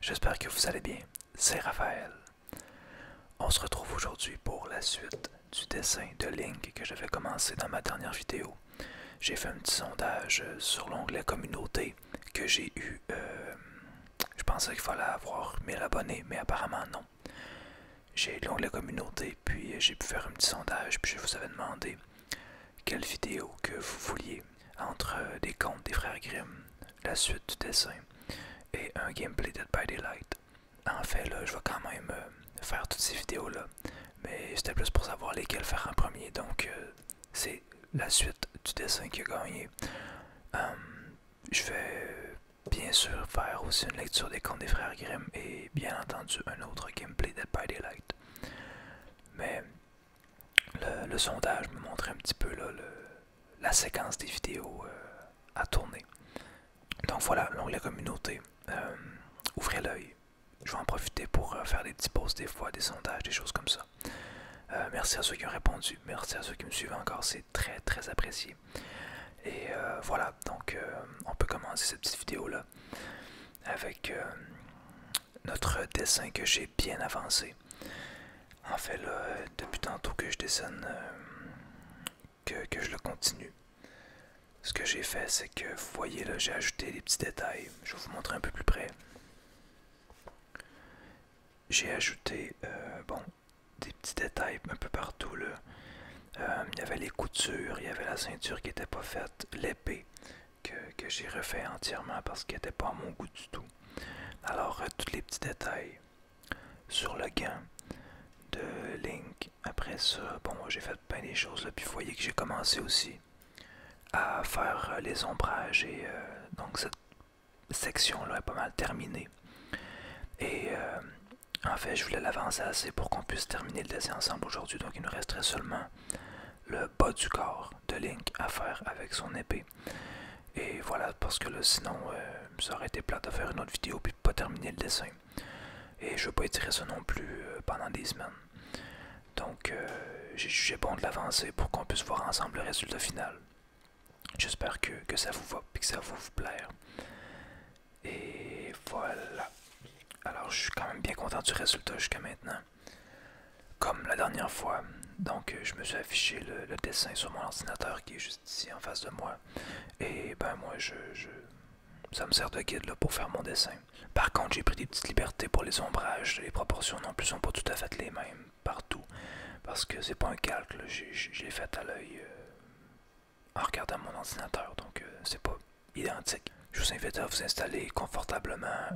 j'espère que vous allez bien. C'est Raphaël. On se retrouve aujourd'hui pour la suite du dessin de Link que j'avais commencé dans ma dernière vidéo. J'ai fait un petit sondage sur l'onglet communauté que j'ai eu. Je pensais qu'il fallait avoir 1000 abonnés, mais apparemment non. J'ai l'onglet communauté, puis j'ai pu faire un petit sondage, puis je vous avais demandé quelle vidéo que vous vouliez entre des contes des frères Grimm, la suite du dessin et un gameplay Dead by Daylight. En fait, là, je vais quand même faire toutes ces vidéos-là, mais c'était plus pour savoir lesquelles faire en premier, donc c'est la suite du dessin qui a gagné. Je vais bien sûr faire aussi une lecture des contes des frères Grimm et bien entendu un autre gameplay Dead by Daylight. Mais le sondage me montrait un petit peu là, la séquence des vidéos à tourner. Donc voilà, l'onglet communauté. Ouvrez l'œil. Je vais en profiter pour faire des petits posts des fois, des sondages, des choses comme ça. Merci à ceux qui ont répondu, merci à ceux qui me suivent encore, c'est très très apprécié. Et voilà, donc on peut commencer cette petite vidéo là avec notre dessin que j'ai bien avancé. En fait là, depuis tantôt que je dessine, que je le continue. Ce que j'ai fait, c'est que vous voyez là, j'ai ajouté des petits détails. Je vais vous montrer un peu plus près. J'ai ajouté bon, des petits détails un peu partout là. Il y avait les coutures, il y avait la ceinture qui n'était pas faite, l'épée que j'ai refait entièrement parce qu'elle n'était pas à mon goût du tout. Alors tous les petits détails sur le gant de Link. Après ça, bon, j'ai fait plein des choses là. Puis vous voyez que j'ai commencé aussi à faire les ombrages et donc cette section là est pas mal terminée. Et en fait, je voulais l'avancer assez pour qu'on puisse terminer le dessin ensemble aujourd'hui. Donc il nous resterait seulement le bas du corps de Link à faire avec son épée. Et voilà, parce que là, sinon, ça aurait été plate de faire une autre vidéo puis pas terminer le dessin. Et je veux pas étirer ça non plus pendant des semaines. Donc, j'ai jugé bon de l'avancer pour qu'on puisse voir ensemble le résultat final. J'espère que ça vous va et que ça va vous plaire. Et voilà. Alors, je suis quand même bien content du résultat jusqu'à maintenant. Comme la dernière fois. Donc, je me suis affiché le dessin sur mon ordinateur qui est juste ici en face de moi. Et ben, moi, ça me sert de guide là, pour faire mon dessin. Par contre, j'ai pris des petites libertés pour les ombrages. Les proportions non plus sont pas tout à fait les mêmes partout. Parce que c'est pas un calque, je l'ai fait à l'œil en regardant mon ordinateur. Donc, c'est pas identique. Je vous invite à vous installer confortablement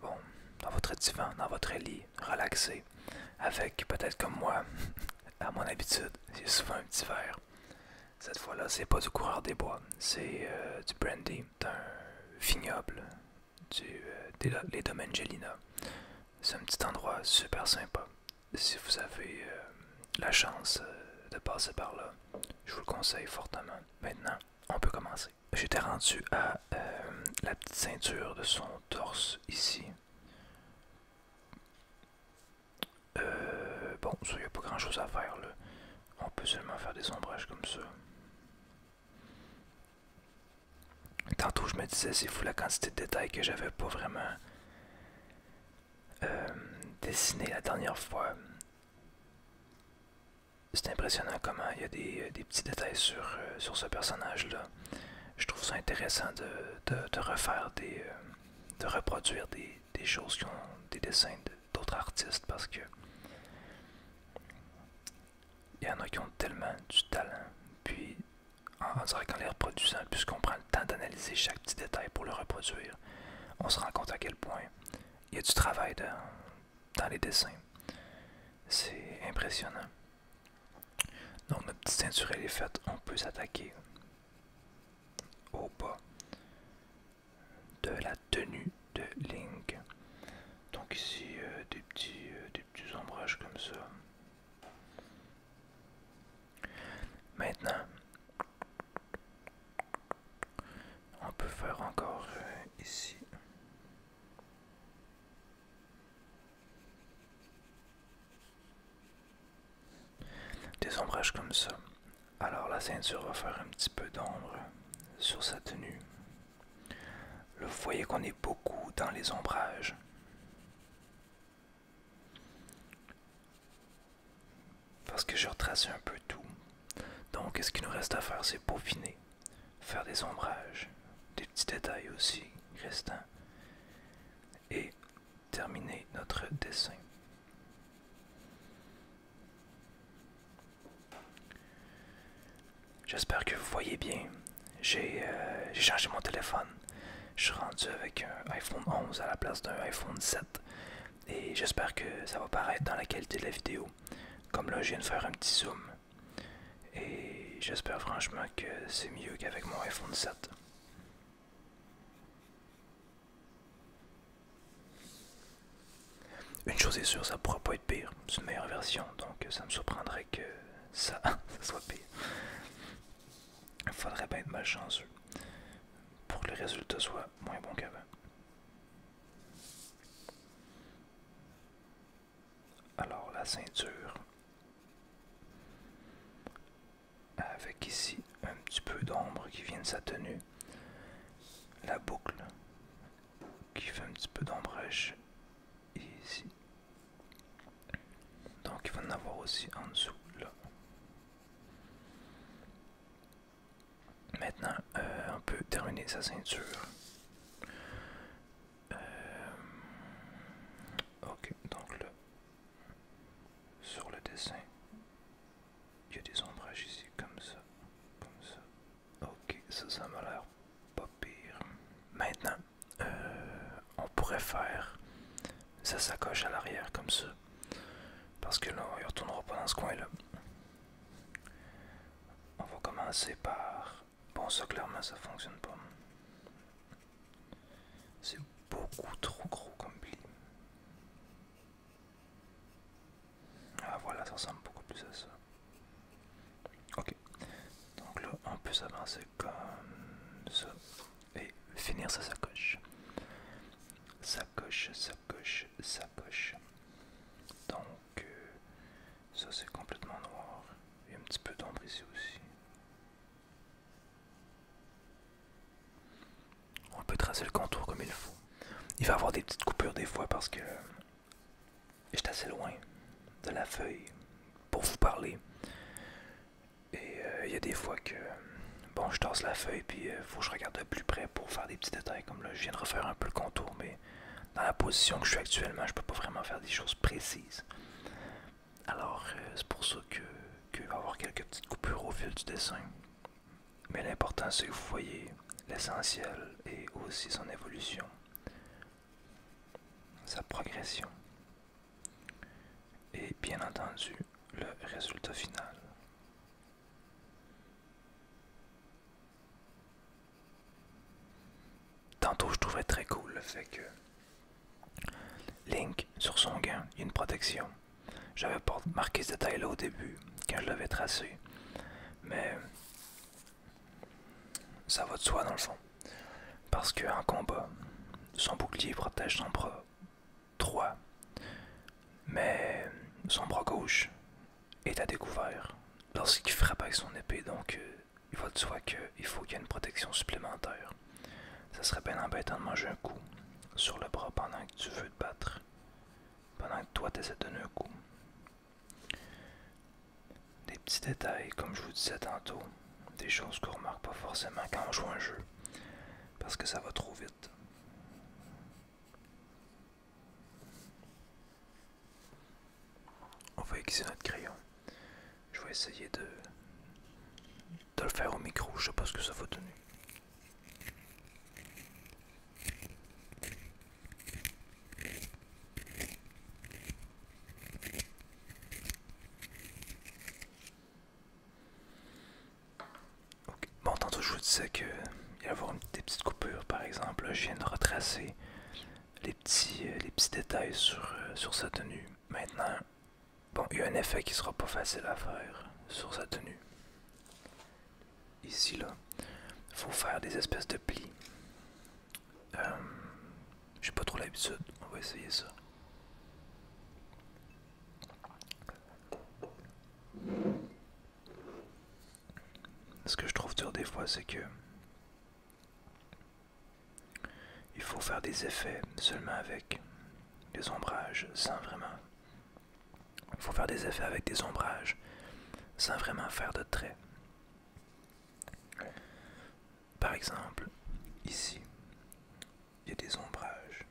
bon, dans votre divan, dans votre lit, relaxé. Avec peut-être comme moi, à mon habitude, j'ai souvent un petit verre. Cette fois-là, c'est pas du coureur des bois, c'est du brandy, d'un vignoble, les domaines Gelina. C'est un petit endroit super sympa. Si vous avez la chance de passer par là, je vous le conseille fortement. Maintenant, on peut commencer. J'étais rendu à la petite ceinture de son torse ici. Bon, ça, il n'y a pas grand chose à faire là. On peut seulement faire des ombrages comme ça. Tantôt, je me disais, c'est fou la quantité de détails que j'avais pas vraiment dessiné la dernière fois. C'est impressionnant comment il y a des petits détails sur ce personnage-là. Je trouve ça intéressant de refaire de reproduire des choses qui ont des dessins d'autres artistes parce que il y en a qui ont tellement du talent. Puis, on dirait qu'en les reproduisant, puisqu'on prend le temps d'analyser chaque petit détail pour le reproduire, on se rend compte à quel point il y a du travail dans les dessins. C'est impressionnant. Donc notre petite ceinture elle est faite, on peut s'attaquer au bas de la tenue de Link. Donc ici des petits ombrages comme ça. Maintenant, on peut faire encore ici. Des ombrages comme ça. Alors la ceinture va faire un petit peu d'ombre sur sa tenue. Là, vous voyez qu'on est beaucoup dans les ombrages. parce que j'ai retracé un peu tout. Donc, ce qu'il nous reste à faire, c'est peaufiner, faire des ombrages, des petits détails aussi restants, et terminer notre dessin. J'espère que vous voyez bien. J'ai changé mon téléphone. Je suis rendu avec un iPhone 11 à la place d'un iPhone 7. Et j'espère que ça va paraître dans la qualité de la vidéo. Comme là, je viens de faire un petit zoom. Et j'espère franchement que c'est mieux qu'avec mon iPhone 7. Une chose est sûre, ça pourra pas être pire. C'est une meilleure version, donc ça me surprendrait que ça soit pire. Il faudrait bien être malchanceux pour que le résultat soit moins bon qu'avant. Alors la ceinture, avec ici un petit peu d'ombre qui vient de sa tenue, la boucle qui fait un petit peu d'ombrage ici, donc il va en avoir aussi en dessous là. Maintenant on peut terminer sa ceinture. Ok, donc là sur le dessin il y a des ombrages ici comme ça, comme ça. Ok, ça m'a l'air pas pire. Maintenant, on pourrait faire sa sacoche à l'arrière comme ça. Parce que là, il ne retournera pas dans ce coin-là. On va commencer par... Bon, ça clairement, ça fonctionne pas. C'est beaucoup trop gros comme pli. Ah voilà, ça ressemble beaucoup plus à ça. Ok. Donc là, on peut s'avancer comme ça. Et finir sa sacoche. Sacoche, sacoche, sacoche. Donc, ça c'est complètement noir. Il y a un petit peu d'ombre ici aussi. On peut tracer le contour comme il faut. Il va y avoir des petites coupures des fois parce que j'étais assez loin de la feuille pour vous parler. Et il y a des fois que, bon, je tasse la feuille puis il faut que je regarde de plus près pour faire des petits détails. Comme là, je viens de refaire un peu le contour, mais dans la position que je suis actuellement, je peux pas vraiment faire des choses précises. Alors, c'est pour ça qu'il va y avoir quelques petites coupures au fil du dessin. Mais l'important, c'est que vous voyez l'essentiel et aussi son évolution, sa progression. Et bien entendu, le résultat final. Tantôt, je trouvais très cool le fait que Link, sur son gant, il y a une protection. J'avais pas marqué ce détail-là au début, quand je l'avais tracé. Mais ça va de soi dans le fond. Parce qu'en combat, son bouclier protège son bras droit. Mais son bras gauche est à découvert lorsqu'il frappe avec son épée. Donc il va de soi qu'il faut qu'il y ait une protection supplémentaire. Ça serait bien embêtant de manger un coup sur le bras pendant que tu veux te battre. Pendant que toi tu essaies de donner un coup. Des petits détails, comme je vous disais tantôt. Des choses qu'on remarque pas forcément quand on joue un jeu. Parce que ça va trop vite. On va aiguiser notre crayon. Je vais essayer de le faire au micro. Je sais pas ce que ça va donner. Okay. Bon, tantôt je vous disais qu'il y allait avoir des petites coupures. Par exemple, là, je viens de retracer les petits détails sur sa tenue. Maintenant, bon, il y a un effet qui sera pas facile à faire sur sa tenue. Ici, là, il faut faire des espèces de plis. J'ai pas trop l'habitude, on va essayer ça. Ce que je trouve dur des fois, c'est que il faut faire des effets seulement avec des ombrages, sans vraiment Il faut faire des effets avec des ombrages sans vraiment faire de traits. Par exemple, ici, il y a des ombrages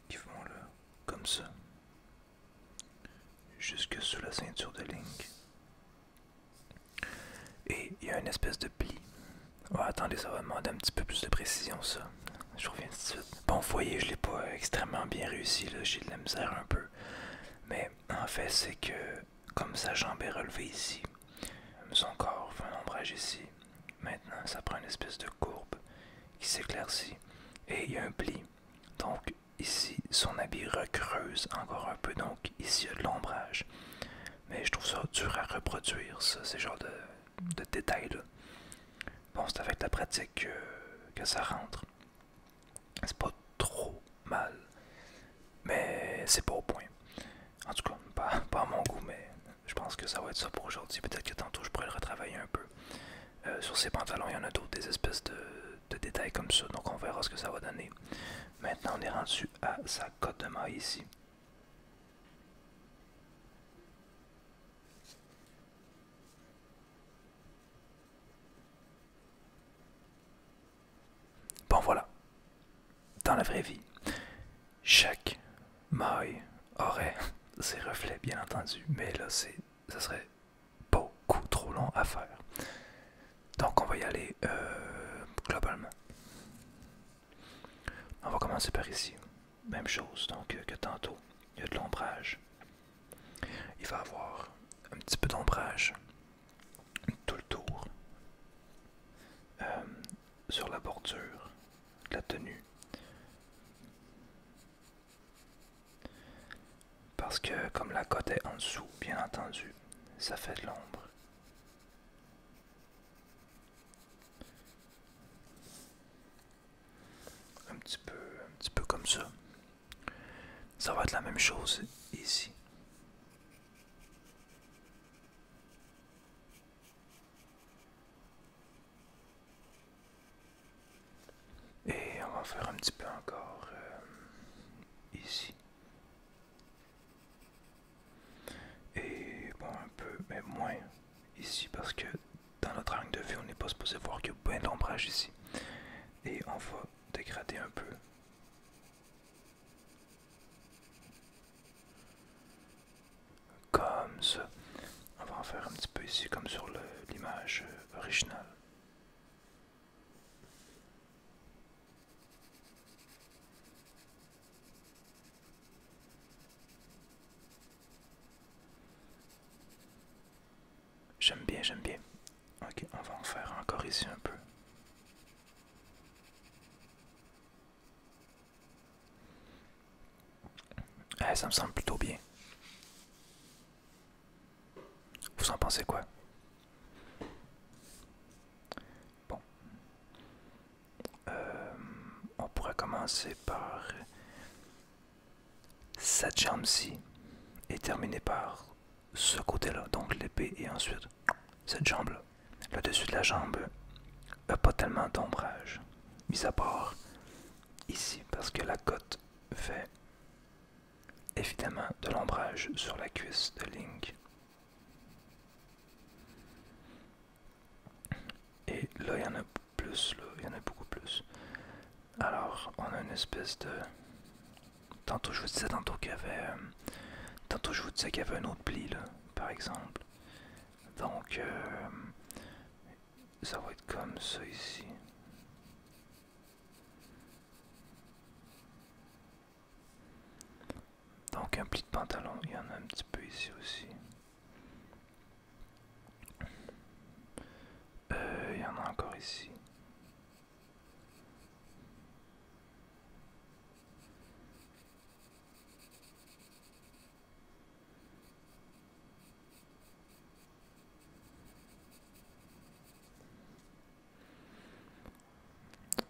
qui vont là, comme ça, jusque sous la ceinture de Link. Et il y a une espèce de pli. Oh, attendez, ça va demander un petit peu plus de précision, ça. Je reviens tout de suite. Bon, vous voyez, je l'ai pas extrêmement bien réussi, là, j'ai de la misère un peu. Mais en fait, c'est que, comme sa jambe est relevée ici, son corps fait un ombrage ici. Maintenant, ça prend une espèce de courbe qui s'éclaircit. Et il y a un pli. Donc, ici, son habit recreuse encore un peu. Donc, ici, il y a de l'ombrage. Mais je trouve ça dur à reproduire, ça, ces genres de détails-là. Bon, c'est avec la pratique que ça rentre. C'est pas trop mal, mais c'est pas au point. En tout cas, pas à mon goût, mais je pense que ça va être ça pour aujourd'hui. Peut-être que tantôt je pourrais le retravailler un peu. Sur ces pantalons, il y en a d'autres, des espèces de détails comme ça, donc on verra ce que ça va donner. Maintenant, on est rendu à sa cotte de maille ici. Bon, voilà. Dans la vraie vie, chaque maille aurait ses reflets, bien entendu, mais là, ça serait beaucoup trop long à faire. Donc, on va y aller globalement. On va commencer par ici. Même chose donc que tantôt. Il y a de l'ombrage. Il va y avoir un petit peu d'ombrage tout le tour. Sur la bordure de la tenue. Parce que comme la cote est en dessous, bien entendu, ça fait de l'ombre. Un petit peu comme ça. Ça va être la même chose ici. Et on va faire un petit peu encore ici. Et bon, un peu, mais moins ici parce que dans notre angle de vue, on n'est pas supposé voir qu'il y a bien d'ombrage ici. Et on va dégrader un peu. Comme ça. On va en faire un petit peu ici, comme sur l'image originale. J'aime bien, j'aime bien. Ok, on va en faire encore ici un peu. Ça me semble plutôt bien. Vous en pensez quoi? Bon. On pourrait commencer par cette jambe-ci et terminer par ce côté-là, donc l'épée, et ensuite cette jambe-là. Le dessus de la jambe n'a pas tellement d'ombrage, mis à part ici, parce que la cote fait évidemment de l'ombrage sur la cuisse de Link. Et là, il y en a plus, là, il y en a beaucoup plus. Alors, on a une espèce de... Tantôt, je vous disais qu'il y avait... Tantôt, je vous disais qu'il y avait un autre pli, là, par exemple. Donc, ça va être comme ça ici. Donc, un pli de pantalon, il y en a un petit peu ici aussi. Il y en a encore ici.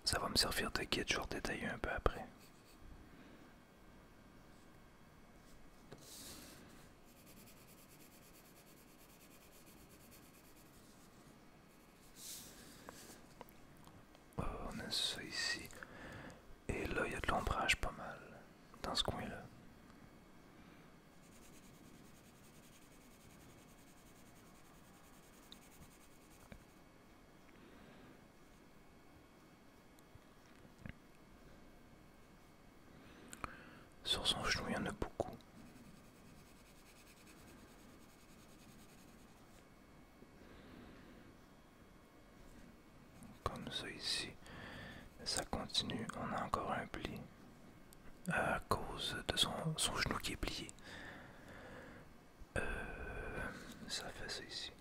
Ça va me servir de guide, je vais redétailler un peu après. Oh, on a ça ici. Et là, il y a de l'ombrage pas mal dans ce coin-là. Sur son genou, il y en a beaucoup. Comme ça ici. Ça continue, on a encore un pli. À cause de son genou qui est plié. Ça fait ça ici.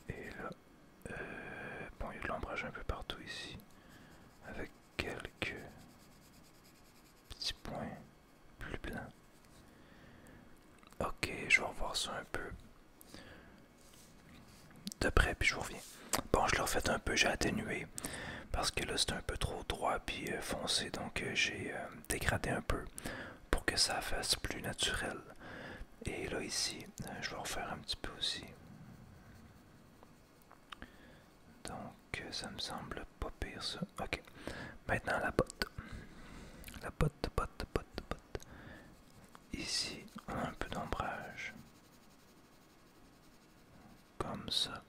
Et là, bon, il y a de l'ombrage un peu partout ici, avec quelques petits points plus blancs. Ok, je vais revoir ça un peu de près, puis je vous reviens. Bon, je l'ai refait un peu, j'ai atténué, parce que là c'est un peu trop droit puis foncé, donc j'ai dégradé un peu pour que ça fasse plus naturel. Et là ici, je vais refaire un petit peu aussi. Donc ça me semble pas pire ça. Ok, maintenant la botte. La botte, botte, botte, botte. Ici, on a un peu d'ombrage. Comme ça.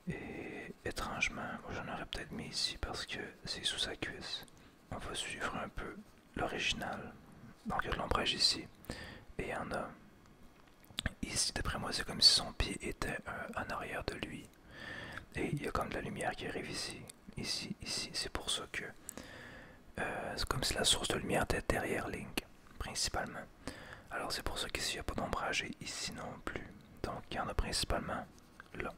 Et étrangement, j'en aurais peut-être mis ici parce que c'est sous sa cuisse. On va suivre un peu l'original. Donc il y a de l'ombrage ici. Et il y en a ici, d'après moi, c'est comme si son pied était en arrière de lui. Et il y a comme de la lumière qui arrive ici. Ici, ici. C'est pour ça que c'est comme si la source de lumière était derrière Link, principalement. Alors c'est pour ça qu'ici il n'y a pas d'ombrage et ici non plus. Donc il y en a principalement là.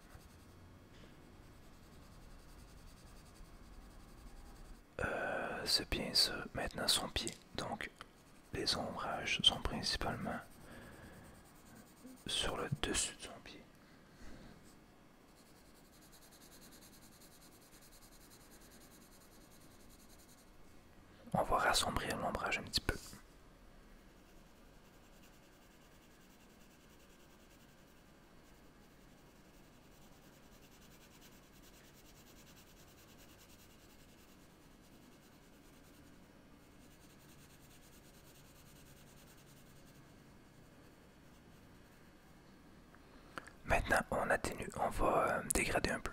C'est bien ça. Maintenant son pied. Donc les ombrages sont principalement sur le dessus de son pied. On va rassombrir l'ombrage un petit peu. Maintenant on atténue, on va dégrader un peu.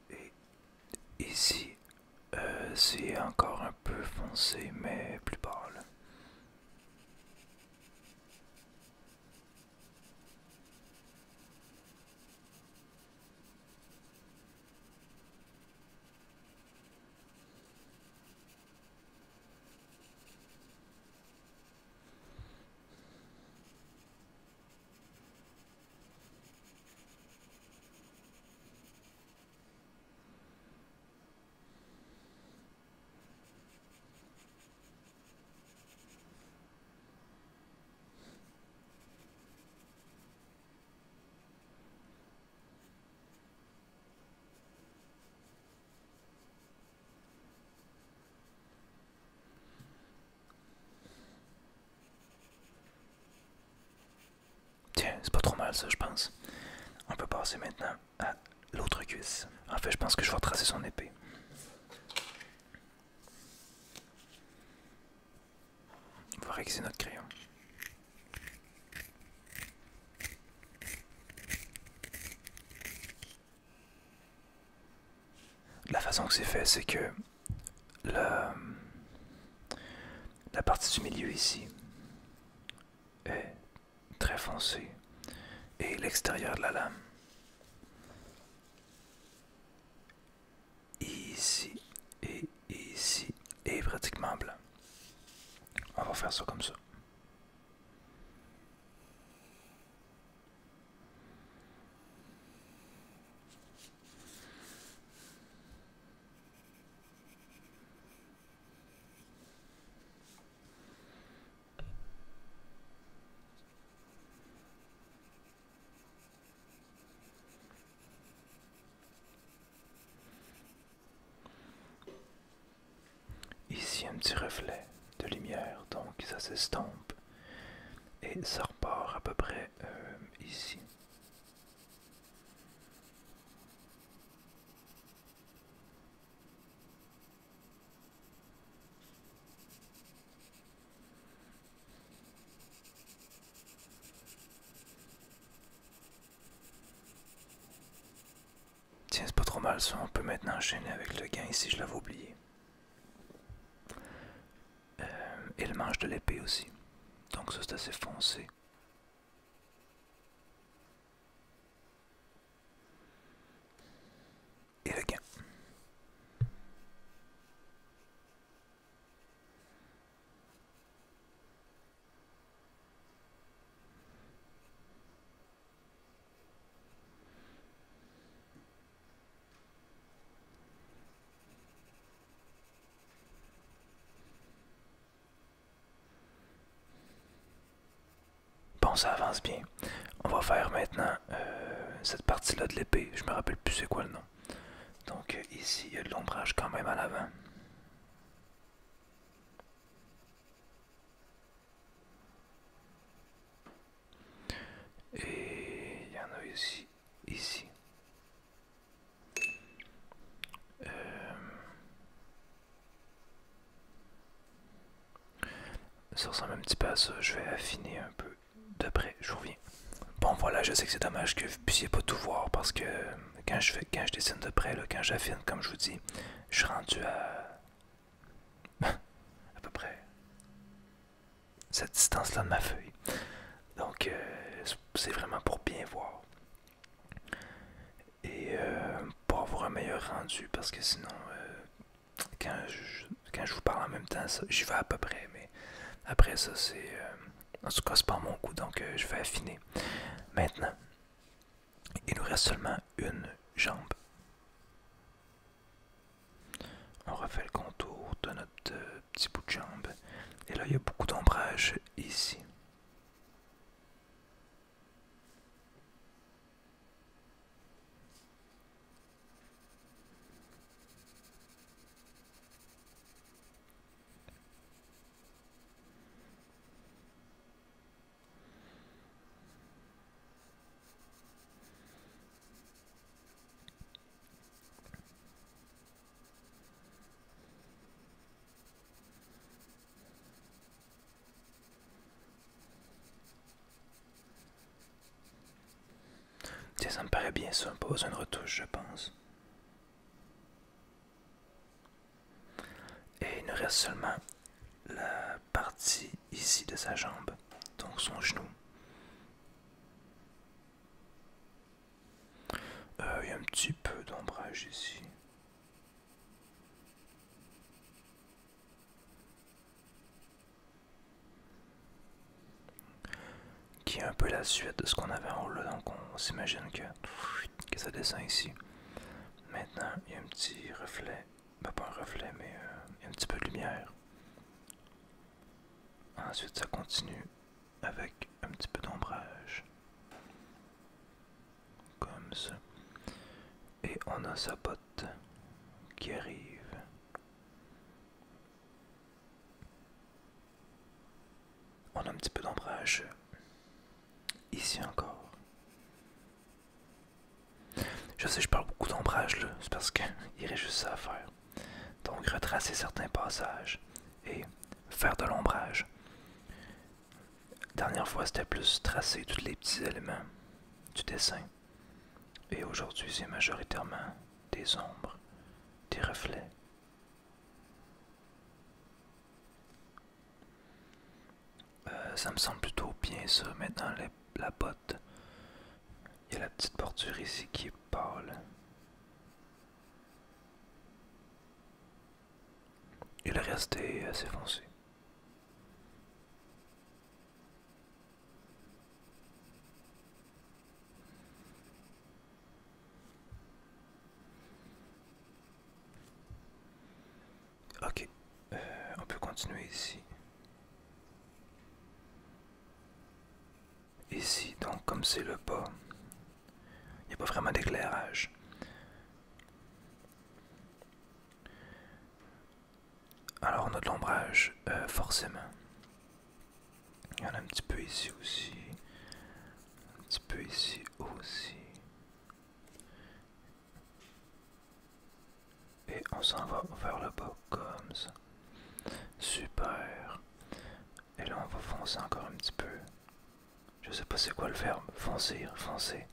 Et ici, c'est encore un peu foncé, mais plus pâle. Tiens, c'est pas trop mal ça, je pense. On peut passer maintenant à l'autre cuisse. En fait, je pense que je vais retracer son épée. On va réviser notre crayon. La façon que c'est fait, c'est que la, la partie du milieu ici est très foncée et l'extérieur de la lame ici et ici est pratiquement blanc. On va faire ça comme ça. petit reflet de lumière, donc ça s'estompe et ça repart à peu près ici. Tiens, c'est pas trop mal ça, on peut maintenant enchaîner avec le gain ici, je l'avais oublié. Et le manche de l'épée aussi. Donc ça c'est assez foncé. Et le gain. Bon, ça avance bien. On va faire maintenant cette partie-là de l'épée. Je me rappelle plus c'est quoi le nom. Donc ici, il y a de l'ombrage quand même à l'avant. Et il y en a ici. Ici. Ça ressemble un petit peu à ça. Je vais affiner un peu de près. Je reviens. Bon voilà, je sais que c'est dommage que vous puissiez pas tout voir parce que quand je dessine de près, là, quand j'affine, comme je vous dis, je suis rendu à à peu près cette distance-là de ma feuille. Donc c'est vraiment pour bien voir. Et pour avoir un meilleur rendu parce que sinon quand je vous parle en même temps, j'y vais à peu près, mais après ça c'est en tout cas c'est pas mon goût, donc je vais affiner. Maintenant, il nous reste seulement une jambe. On refait le contour de notre petit bout de jambe. Et là, il y a beaucoup d'ombrage ici. Tiens, ça me paraît bien ça, pas besoin de retouche, je pense. Et il nous reste seulement la partie ici de sa jambe, donc son genou. Il y a un petit peu d'ombrage ici. Qui est un peu la suite de ce qu'on avait en haut là, donc on s'imagine que ça descend ici. Maintenant, il y a un petit reflet, ben, pas un reflet, mais il y a un petit peu de lumière. Ensuite, ça continue avec un petit peu d'ombrage. Comme ça. Et on a sa botte qui arrive. On a un petit peu d'ombrage ici encore. Je sais, je parle beaucoup d'ombrage là, c'est parce qu'il reste juste ça à faire. Donc retracer certains passages et faire de l'ombrage. Dernière fois, c'était plus tracer tous les petits éléments du dessin. Et aujourd'hui, c'est majoritairement des ombres, des reflets. Ça me semble plutôt bien ça. Maintenant, la botte, il y a la petite bordure ici qui est pâle. Et le reste est assez foncé. Ok, on peut continuer ici. Ici, donc comme c'est le bas, il n'y a pas vraiment d'éclairage. Alors on a de l'ombrage, forcément. Il y en a un petit peu ici aussi. Un petit peu ici aussi. Et on s'en va vers le bas comme ça. Super. Et là on va foncer encore un petit peu. Je sais pas c'est quoi le verbe. Foncer, foncer.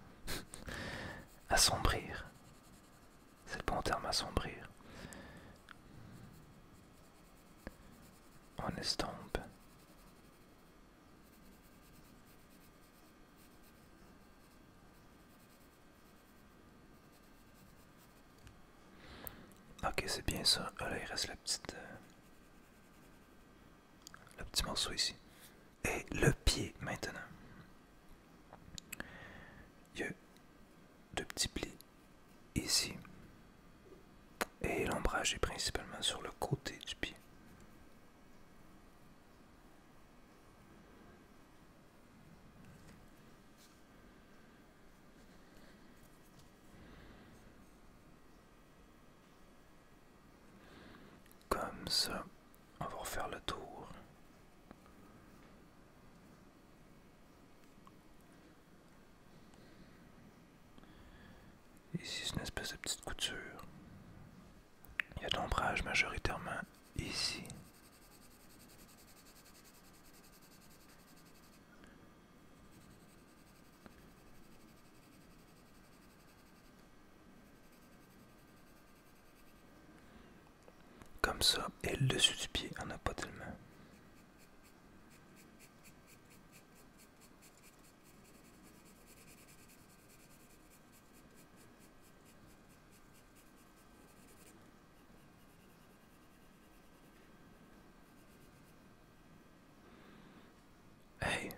Assombrir. C'est le bon terme, assombrir. On estompe. Ok, c'est bien ça. Là, il reste le petit morceau ici. Et le pied maintenant. Il y a deux petits plis ici. Et l'ombrage est principalement sur le côté du pied. Comme ça, on va refaire le tour. Ici, c'est une espèce de petite couture. Il y a de l'ombrage majoritairement ici. Comme ça, et le dessus du pied, on n'a pas tellement. Hey,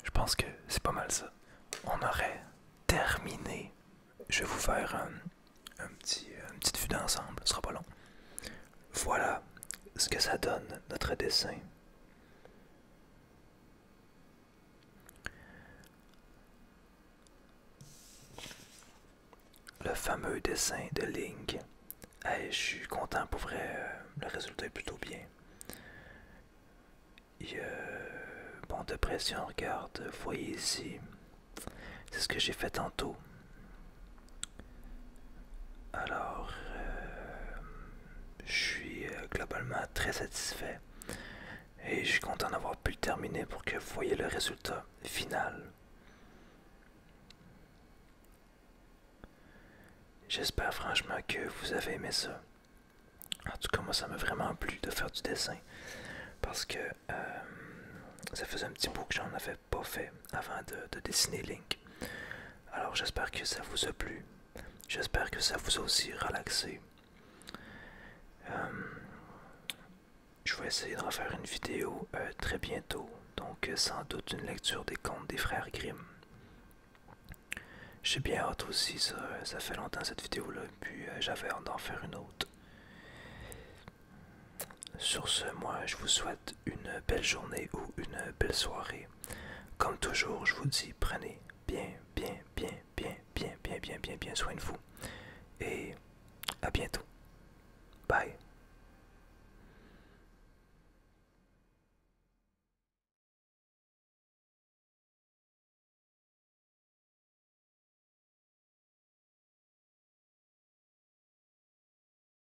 je pense que c'est pas mal ça. On aurait terminé. Je vais vous faire une petite vue d'ensemble, ce sera pas long. Voilà ce que ça donne, notre dessin. Le fameux dessin de Link. Hey, je suis content pour vrai, le résultat est plutôt bien. Bon, de près si on regarde, vous voyez ici, c'est ce que j'ai fait tantôt. Alors, je suis globalement très satisfait et je suis content d'avoir pu le terminer pour que vous voyez le résultat final. J'espère franchement que vous avez aimé ça. En tout cas, moi, ça m'a vraiment plu de faire du dessin parce que ça faisait un petit bout que j'en avais pas fait avant de dessiner Link. Alors, j'espère que ça vous a plu. J'espère que ça vous a aussi relaxé. Je vais essayer de refaire une vidéo très bientôt, donc sans doute une lecture des contes des frères Grimm. J'ai bien hâte aussi, ça fait longtemps cette vidéo-là, puis j'avais hâte d'en faire une autre. Sur ce, moi, je vous souhaite une belle journée ou une belle soirée. Comme toujours, je vous dis, prenez bien soin de vous. Et à bientôt. Bye.